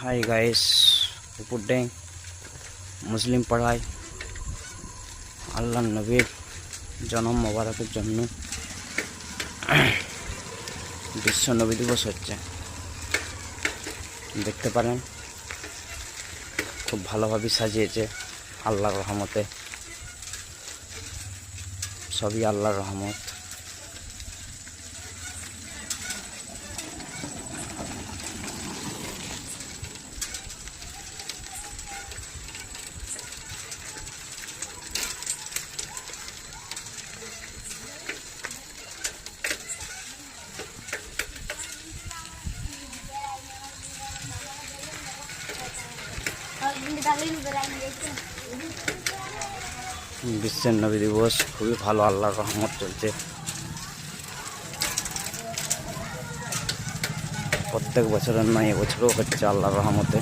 Hi guys উপর day মুসলিম পড়ায় আল্লাহর নবীর জন্ম মোবারকের জন্য বিশ্ব নবী দিবস হচ্ছে। দেখতে পারেন খুব ভালোভাবে সাজিয়েছে আল্লাহর রহমতে, সবই আল্লাহর রহমত। বিশ্বের নবী দিবস খুবই ভালো, আল্লাহর রহমত চলছে। প্রত্যেক বছরের নয়, এবছরও হচ্ছে আল্লাহর রহমতে।